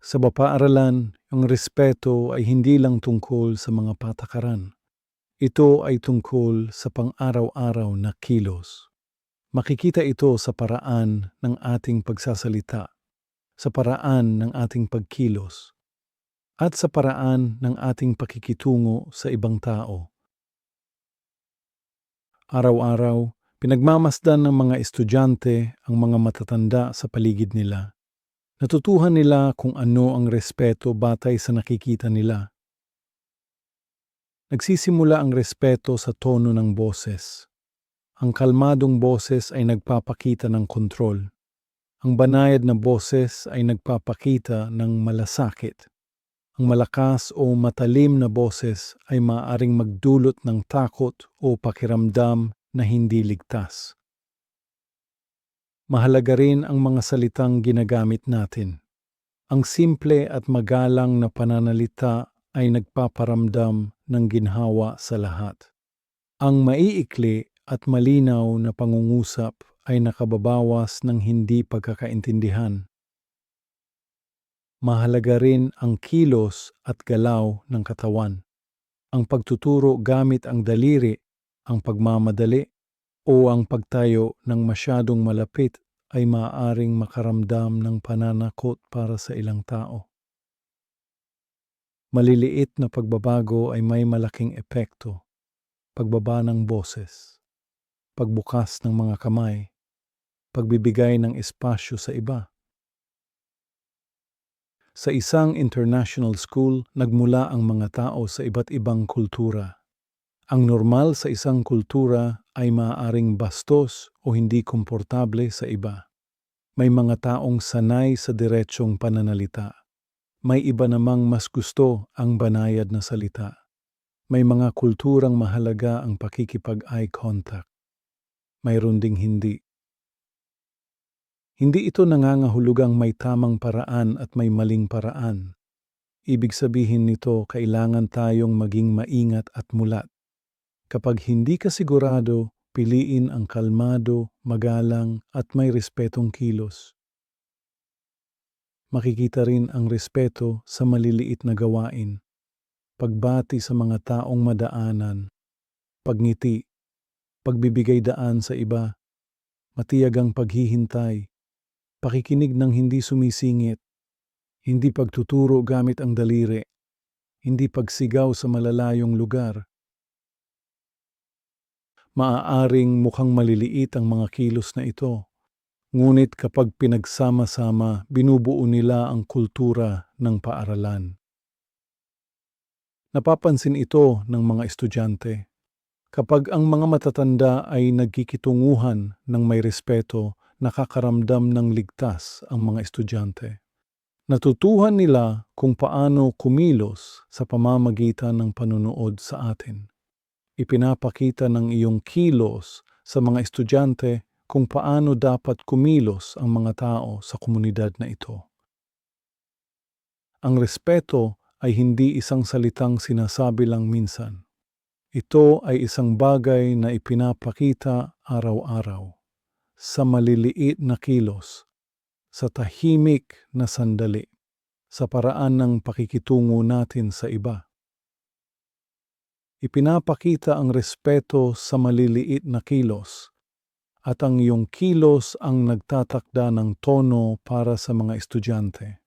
Sa paaralan, ang respeto ay hindi lang tungkol sa mga patakaran. Ito ay tungkol sa pang-araw-araw na kilos. Makikita ito sa paraan ng ating pagsasalita, sa paraan ng ating pagkilos, at sa paraan ng ating pakikitungo sa ibang tao. Araw-araw, pinagmamasdan ng mga estudyante ang mga matatanda sa paligid nila. Natutuhan nila kung ano ang respeto batay sa nakikita nila. Nagsisimula ang respeto sa tono ng boses. Ang kalmadong boses ay nagpapakita ng kontrol. Ang banayad na boses ay nagpapakita ng malasakit. Ang malakas o matalim na boses ay maaaring magdulot ng takot o pakiramdam na hindi ligtas. Mahalaga rin ang mga salitang ginagamit natin. Ang simple at magalang na pananalita ay nagpaparamdam ng ginhawa sa lahat. Ang maiikli at malinaw na pangungusap ay nakababawas ng hindi pagkakaintindihan. Mahalaga rin ang kilos at galaw ng katawan. Ang pagtuturo gamit ang daliri, ang pagmamadali, o ang pagtayo ng masyadong malapit ay maaaring makaramdam ng pananakot para sa ilang tao. Maliliit na pagbabago ay may malaking epekto. Pagbaba ng boses, pagbukas ng mga kamay, pagbibigay ng espasyo sa iba. Sa isang international school, nagmula ang mga tao sa iba't ibang kultura. Ang normal sa isang kultura ay maaaring bastos o hindi komportable sa iba. May mga taong sanay sa diretsong pananalita. May iba namang mas gusto ang banayad na salita. May mga kulturang mahalaga ang pakikipag-eye contact. Mayroon ding hindi. Hindi ito nangangahulugang may tamang paraan at may maling paraan. Ibig sabihin nito, kailangan tayong maging maingat at mulat. Kapag hindi ka sigurado, piliin ang kalmado, magalang at may respetong kilos. Makikita rin ang respeto sa maliliit na gawain. Pagbati sa mga taong madaanan, pagngiti, pagbibigay daan sa iba, matiyagang paghihintay, pakikinig ng hindi sumisingit, hindi pagtuturo gamit ang daliri, hindi pagsigaw sa malalayong lugar. Maaaring mukhang maliliit ang mga kilos na ito, ngunit kapag pinagsama-sama, binubuo nila ang kultura ng paaralan. Napapansin ito ng mga estudyante. Kapag ang mga matatanda ay nagkikitunguhan ng may respeto, nakakaramdam ng ligtas ang mga estudyante. Natutuhan nila kung paano kumilos sa pamamagitan ng panunood sa atin. Ipinapakita ng iyong kilos sa mga estudyante kung paano dapat kumilos ang mga tao sa komunidad na ito. Ang respeto ay hindi isang salitang sinasabi lang minsan. Ito ay isang bagay na ipinapakita araw-araw, sa maliliit na kilos, sa tahimik na sandali, sa paraan ng pakikitungo natin sa iba. Ipinapakita ang respeto sa maliliit na kilos, at ang iyong kilos ang nagtatakda ng tono para sa mga estudyante.